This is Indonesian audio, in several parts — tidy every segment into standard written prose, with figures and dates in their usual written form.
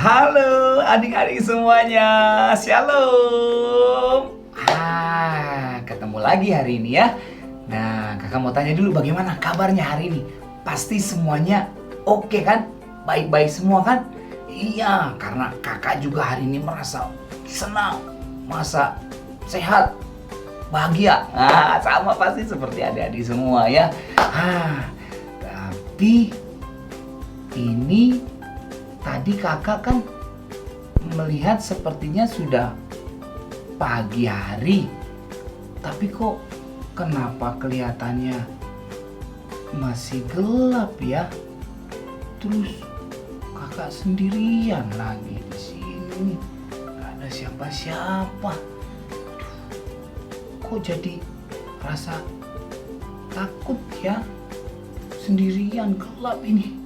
Halo adik-adik semuanya, Shalom. Ketemu lagi hari ini ya. Nah, kakak mau tanya dulu bagaimana kabarnya hari ini? Pasti semuanya oke kan? Baik-baik semua kan? Iya, karena kakak juga hari ini merasa senang, merasa sehat, bahagia. Sama pasti seperti adik-adik semua ya. Tapi ini tadi kakak kan melihat sepertinya sudah pagi hari. Tapi kok kenapa kelihatannya masih gelap ya? Terus kakak sendirian lagi di sini. Gak ada siapa-siapa. Kok jadi rasa takut ya? Sendirian gelap ini.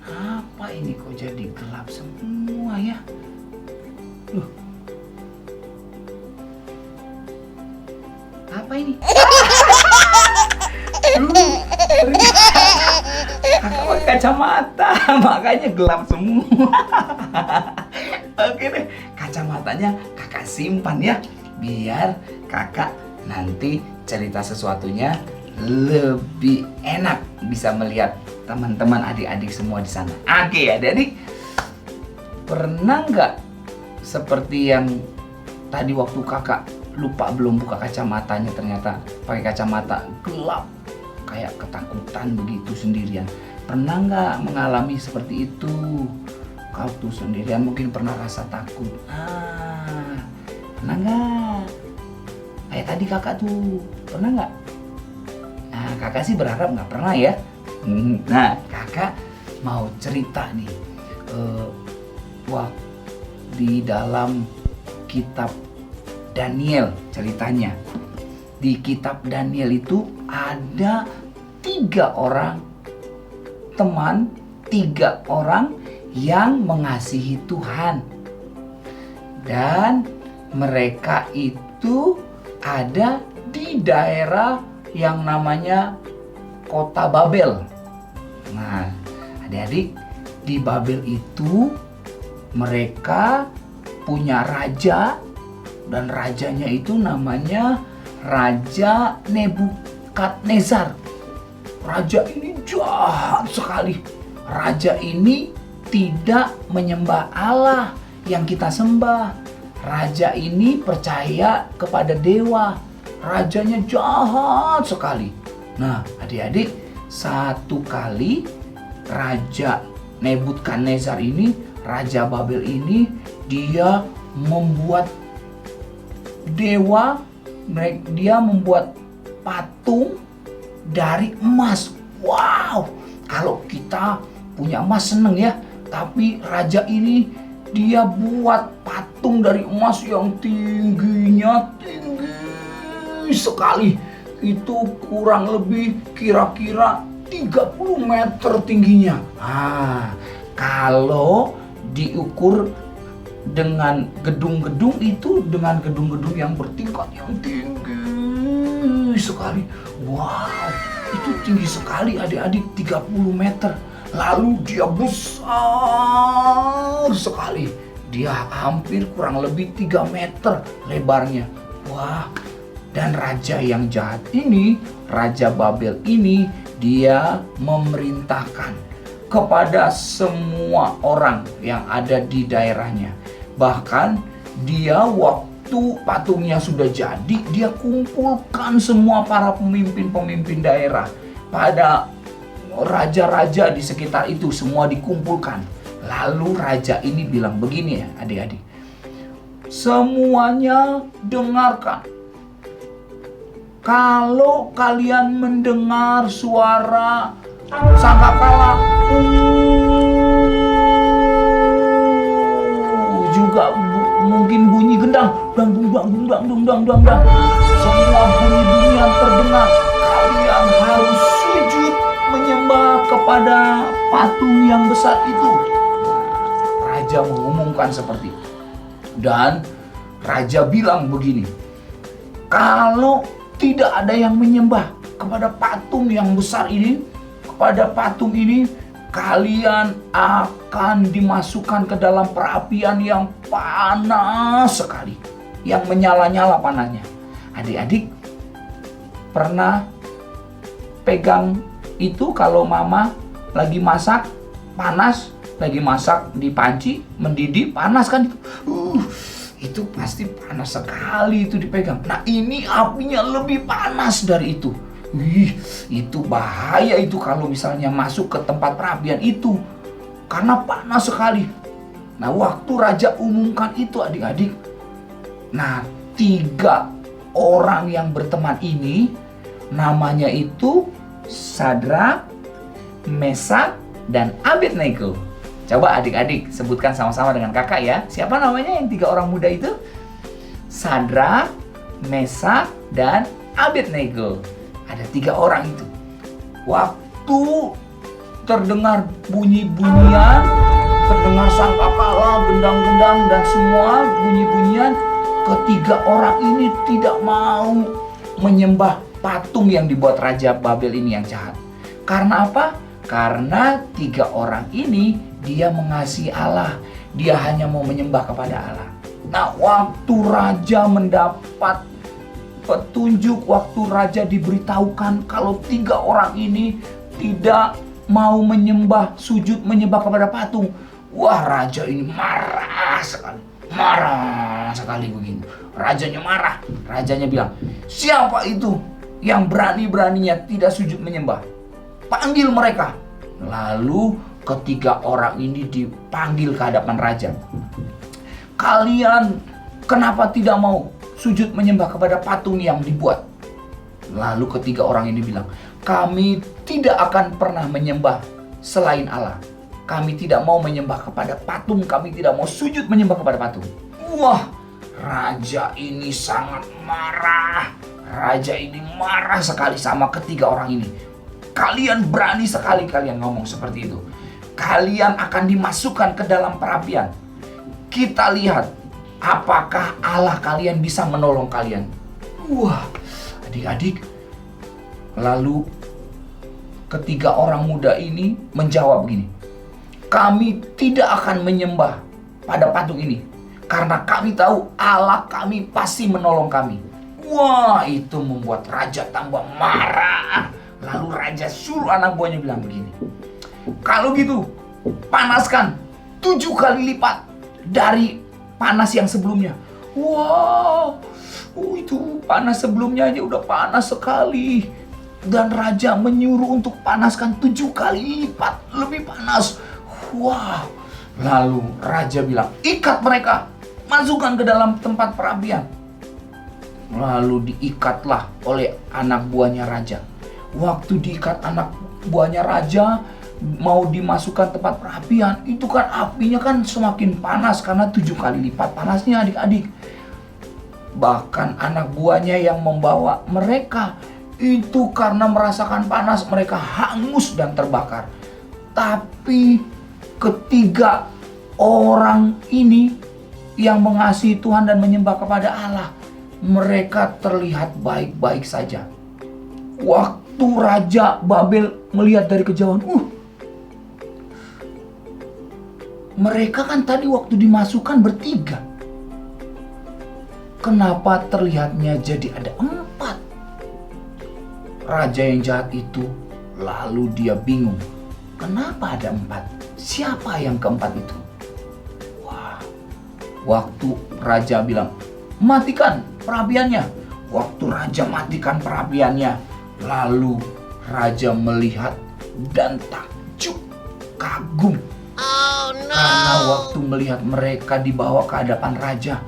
Kenapa ini kok jadi gelap semua ya? Apa ini? Kakak pakai kacamata, makanya gelap semua. Oke deh, kacamatanya kakak simpan ya, biar kakak nanti cerita sesuatunya lebih enak, bisa melihat teman-teman adik-adik semua di sana. Oke adik-adik, pernah nggak seperti yang tadi waktu kakak lupa belum buka kacamatanya, ternyata pakai kacamata gelap, kayak ketakutan begitu sendirian? Pernah nggak mengalami seperti itu? Waktu sendirian mungkin pernah rasa takut. Pernah nggak? Kayak tadi kakak tuh, pernah nggak? Nah, kakak sih berharap nggak pernah ya. Nah, kakak mau cerita nih, di dalam kitab Daniel ceritanya. Di kitab Daniel itu ada 3 orang teman, 3 orang yang mengasihi Tuhan. Dan mereka itu ada di daerah yang namanya kota Babel. Nah, adik-adik, di Babel itu mereka punya raja, dan rajanya itu namanya Raja Nebukadnezar. Raja ini jahat sekali. Raja ini tidak menyembah Allah yang kita sembah. Raja ini percaya kepada dewa. Rajanya jahat sekali. Nah, adik-adik, satu kali Raja Nebukadnezar ini, Raja Babel ini, dia membuat dewa, dia membuat patung dari emas. Wow, kalau kita punya emas seneng ya, tapi raja ini dia buat patung dari emas yang tingginya tinggi sekali. Itu kurang lebih kira-kira 30 meter tingginya. Kalau diukur dengan gedung-gedung itu, dengan gedung-gedung yang bertingkat yang tinggi sekali. Wow, itu tinggi sekali adik-adik, 30 meter. Lalu dia besar sekali. Dia hampir kurang lebih 3 meter lebarnya. Wah, dan raja yang jahat ini, Raja Babel ini, dia memerintahkan kepada semua orang yang ada di daerahnya. Bahkan dia waktu patungnya sudah jadi, dia kumpulkan semua para pemimpin-pemimpin daerah. Pada raja-raja di sekitar itu semua dikumpulkan. Lalu raja ini bilang begini ya adik-adik. Semuanya dengarkan. Kalau kalian mendengar suara sangkakala, juga mungkin bunyi gendang, dang dang dang dang, semua bunyi-bunyi yang terdengar, kalian harus sujud menyembah kepada patung yang besar itu. Raja mengumumkan seperti itu. Dan raja bilang begini, kalau tidak ada yang menyembah kepada patung yang besar ini, kepada patung ini, kalian akan dimasukkan ke dalam perapian yang panas sekali, yang menyala-nyala panasnya. Adik-adik pernah pegang itu kalau mama lagi masak panas, lagi masak di panci mendidih panas kan itu. Itu pasti panas sekali itu dipegang. Nah, ini apinya lebih panas dari itu. Itu bahaya itu kalau misalnya masuk ke tempat perapian itu, karena panas sekali. Nah, waktu raja umumkan itu adik-adik, nah 3 orang yang berteman ini namanya itu Sadrak, Mesak, dan Abednego. Coba adik-adik sebutkan sama-sama dengan kakak ya. Siapa namanya yang 3 orang muda itu? Sadrak, Mesak, dan Abednego. Ada 3 orang itu. Waktu terdengar bunyi-bunyian, terdengar sangkakala, gendang-gendang, dan semua bunyi-bunyian, ketiga orang ini tidak mau menyembah patung yang dibuat Raja Babel ini yang jahat. Karena apa? Karena 3 orang ini dia mengasihi Allah. Dia hanya mau menyembah kepada Allah. Nah, waktu raja mendapat petunjuk, waktu raja diberitahukan kalau 3 orang ini tidak mau menyembah, sujud menyembah kepada patung. Wah, raja ini marah sekali begini. Rajanya marah. Rajanya bilang, siapa itu yang berani-beraninya tidak sujud menyembah? Panggil mereka. Lalu ketiga orang ini dipanggil ke hadapan raja. Kalian kenapa tidak mau sujud menyembah kepada patung yang dibuat? Lalu ketiga orang ini bilang, kami tidak akan pernah menyembah selain Allah. Kami tidak mau menyembah kepada patung. Kami tidak mau sujud menyembah kepada patung. Wah, raja ini sangat marah. Raja ini marah sekali sama ketiga orang ini. Kalian berani sekali kalian ngomong seperti itu. Kalian akan dimasukkan ke dalam perapian. Kita lihat apakah Allah kalian bisa menolong kalian. Wah, adik-adik. Lalu ketiga orang muda ini menjawab begini. Kami tidak akan menyembah pada patung ini. Karena kami tahu Allah kami pasti menolong kami. Wah, itu membuat raja tambah marah. Lalu raja suruh anak buahnya bilang begini. Kalau gitu, panaskan 7 kali lipat dari panas yang sebelumnya. Wow, itu panas sebelumnya aja udah panas sekali. Dan raja menyuruh untuk panaskan 7 kali lipat lebih panas. Wow. Lalu raja bilang, ikat mereka, masukkan ke dalam tempat perapian. Lalu diikatlah oleh anak buahnya raja. Waktu diikat anak buahnya raja, mau dimasukkan tempat perapian, itu kan apinya kan semakin panas karena 7 kali lipat panasnya adik-adik. Bahkan anak buahnya yang membawa mereka itu karena merasakan panas mereka hangus dan terbakar. Tapi ketiga orang ini yang mengasihi Tuhan dan menyembah kepada Allah, mereka terlihat baik-baik saja. Waktu Raja Babel melihat dari kejauhan, mereka kan tadi waktu dimasukkan bertiga. Kenapa terlihatnya jadi ada 4? Raja yang jahat itu lalu dia bingung. Kenapa ada 4? Siapa yang keempat itu? Wah, waktu raja bilang, matikan perapiannya. Waktu raja matikan perapiannya, lalu raja melihat dan takjub, kagum. Oh, no. Karena waktu melihat mereka dibawa ke hadapan raja,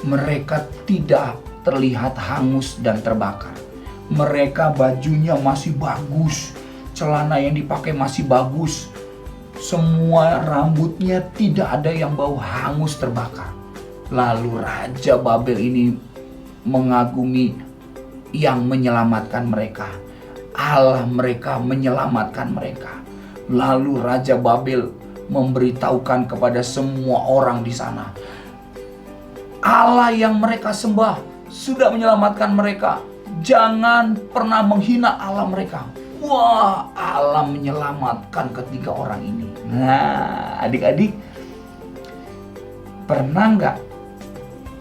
mereka tidak terlihat hangus dan terbakar. Mereka bajunya masih bagus, celana yang dipakai masih bagus. Semua rambutnya tidak ada yang bau hangus terbakar. Lalu Raja Babel ini mengagumi yang menyelamatkan mereka. Allah mereka menyelamatkan mereka. Lalu Raja Babel memberitahukan kepada semua orang di sana, Allah yang mereka sembah sudah menyelamatkan mereka. Jangan pernah menghina Allah mereka. wah, Allah menyelamatkan ketiga orang ini. Nah, adik-adik pernah nggak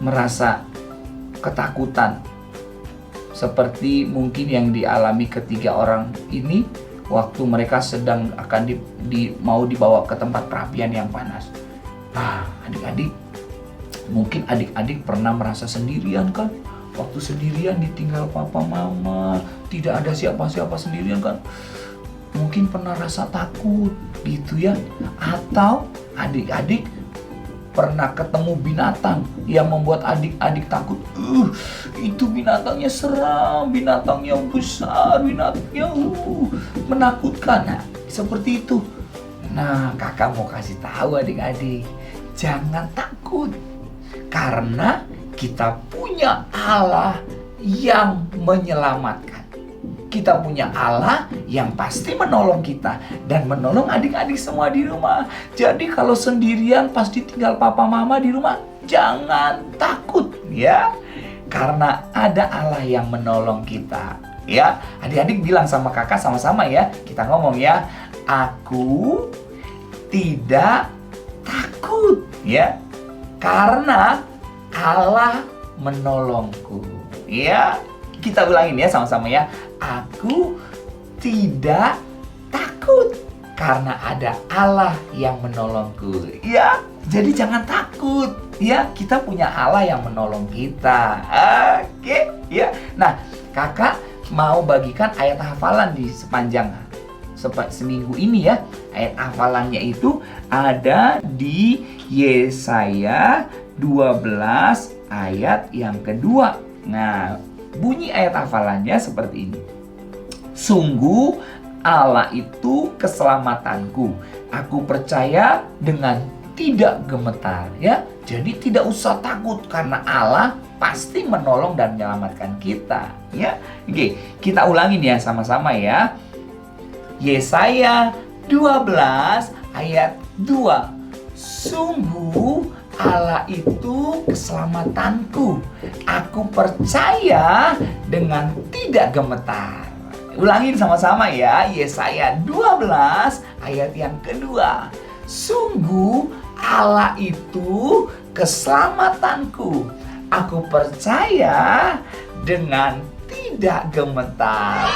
merasa ketakutan seperti mungkin yang dialami ketiga orang ini waktu mereka sedang akan mau dibawa ke tempat perapian yang panas? Nah, adik-adik, mungkin adik-adik pernah merasa sendirian kan? Waktu sendirian ditinggal papa mama, tidak ada siapa-siapa, sendirian kan? Mungkin pernah rasa takut gitu ya. Atau adik-adik pernah ketemu binatang yang membuat adik-adik takut. Itu binatangnya seram, binatangnya besar, binatangnya menakutkan. Nah, seperti itu. Nah, kakak mau kasih tahu adik-adik, jangan takut. Karena kita punya Allah yang menyelamatkan. Kita punya Allah yang pasti menolong kita dan menolong adik-adik semua di rumah. Jadi kalau sendirian pas ditinggal papa mama di rumah, jangan takut ya. Karena ada Allah yang menolong kita. Ya, adik-adik bilang sama kakak sama-sama ya. Kita ngomong ya, aku tidak takut ya. Karena Allah menolongku. Ya, kita ulangin ya sama-sama ya. Aku tidak takut karena ada Allah yang menolongku. Ya, jadi jangan takut. Ya, kita punya Allah yang menolong kita. Oke, ya. Nah, kakak mau bagikan ayat hafalan di sepanjang seminggu ini ya. Ayat hafalannya itu ada di Yesaya 12 ayat yang kedua. Nah, bunyi ayat hafalannya seperti ini. Sungguh Allah itu keselamatanku. Aku percaya dengan tidak gemetar ya. Jadi tidak usah takut karena Allah pasti menolong dan menyelamatkan kita ya. Oke, kita ulangin ya sama-sama ya. Yesaya 12 ayat 2. Sungguh Allah itu keselamatanku. Aku percaya dengan tidak gemetar. Ulangin sama-sama ya. Yesaya 12 ayat yang kedua. Sungguh Allah itu keselamatanku. Aku percaya dengan tidak gemetar.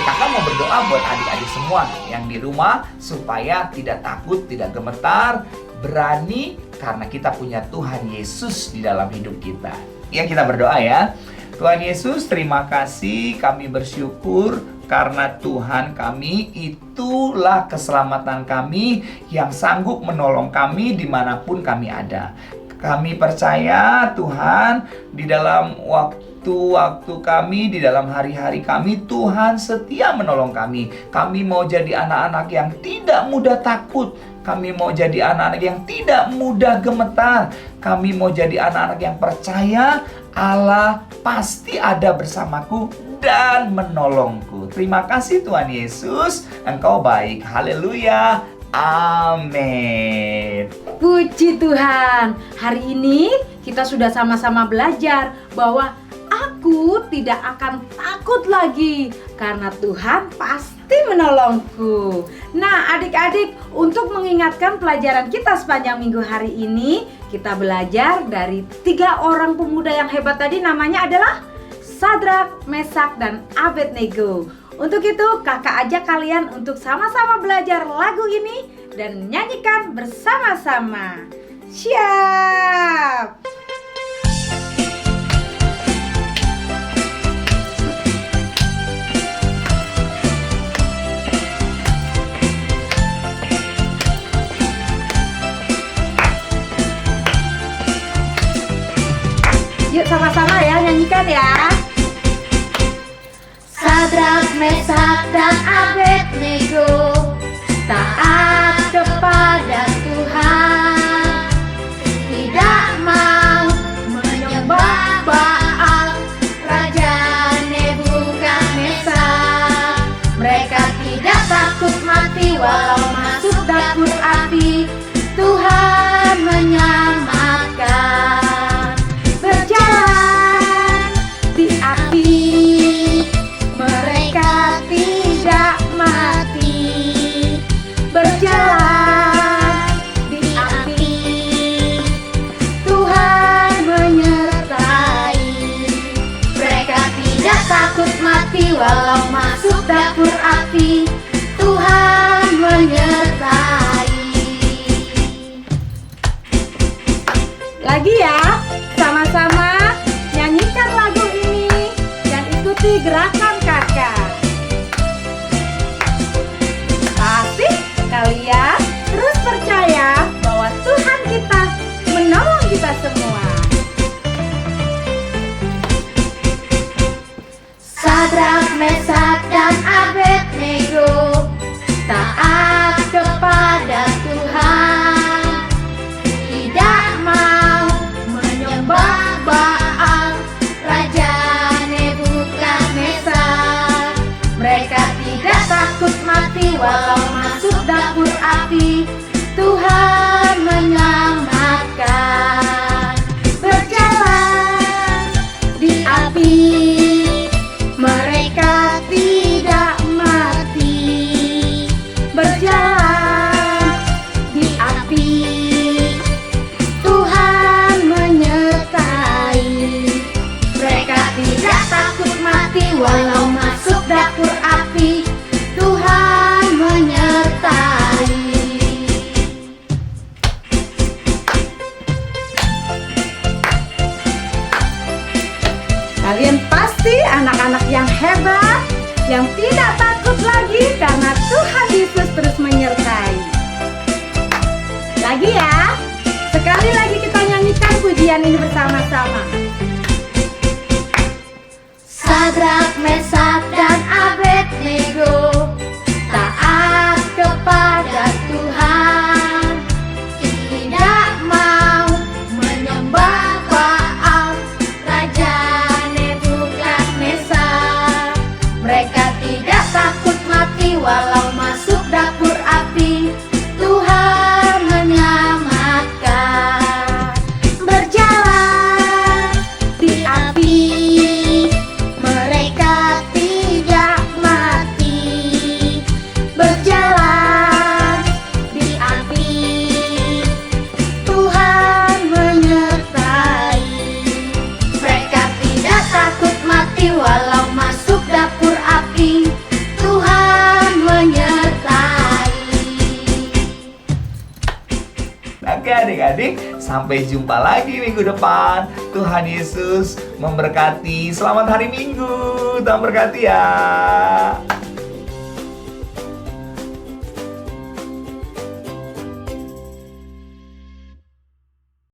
Kakak mau berdoa buat adik-adik semua yang di rumah supaya tidak takut, tidak gemetar, berani karena kita punya Tuhan Yesus di dalam hidup kita. Ya, kita berdoa ya. Tuhan Yesus, terima kasih, kami bersyukur karena Tuhan kami itulah keselamatan kami yang sanggup menolong kami dimanapun kami ada. Kami percaya Tuhan di dalam waktu kami, di dalam hari-hari kami, Tuhan setia menolong kami. Kami mau jadi anak-anak yang tidak mudah takut. Kami mau jadi anak-anak yang tidak mudah gemetar. Kami mau jadi anak-anak yang percaya Allah pasti ada bersamaku dan menolongku. Terima kasih Tuhan Yesus, Engkau baik. Haleluya. Amin. Puji Tuhan. Hari ini kita sudah sama-sama belajar bahwa aku tidak akan takut lagi karena Tuhan pasti menolongku. Nah, adik-adik, untuk mengingatkan pelajaran kita sepanjang minggu hari ini, kita belajar dari 3 orang pemuda yang hebat tadi. Namanya adalah Sadrak, Mesak, dan Abednego. Untuk itu, kakak ajak kalian untuk sama-sama belajar lagu ini dan nyanyikan bersama-sama. Siap! Yuk sama-sama ya, nyanyikan ya. Sadrak, Mesak, dan Abednego taat kepada Tuhan, tidak mau menyembah Baal, Raja Nebukadnezar. Mereka tidak takut mati walau masuk dapur api. Tuhan menyelamatkan. Berjalan di api, mereka tidak walau masuk dapur api, Tuhan menyertai. Lagi ya, sama-sama nyanyikan lagu ini dan ikuti gerakan kakak. Pasti kalian terus percaya bahwa Tuhan kita menolong kita semua. Sadrak, Mesak, dan Abednego taat kepada Tuhan, tidak mau menyembah Baal, Raja Nebukadnezar. Mereka tidak takut mati walau masuk dapur api, Tuhan menyelamatkan. Berjalan di api, mereka tidak mati. Berjalan di api, Tuhan menyertai. Mereka tidak takut mati walau masuk dapur api, Tuhan menyertai. Kalian pasti anak-anak yang hebat, yang tidak takut lagi karena Tuhan Yesus terus menyertai. Lagi ya, sekali lagi kita nyanyikan pujian ini bersama-sama. Sadrak, Mesak, dan Abednego taat kepada Tuhan, tidak mau menyembah Baal, Raja Nebukadnezar. Mereka tidak takut mati walau masuk dapur api, Tuhan menyelamatkan. Berjalan di api, mereka tidak mati. Berjalan di api, Tuhan menyertai. Mereka tidak takut mati walau masuk dapur api, Tuhan menyertai. Oke adik-adik, sampai jumpa lagi minggu depan. Tuhan Yesus memberkati. Selamat hari Minggu. Tuhan berkati ya.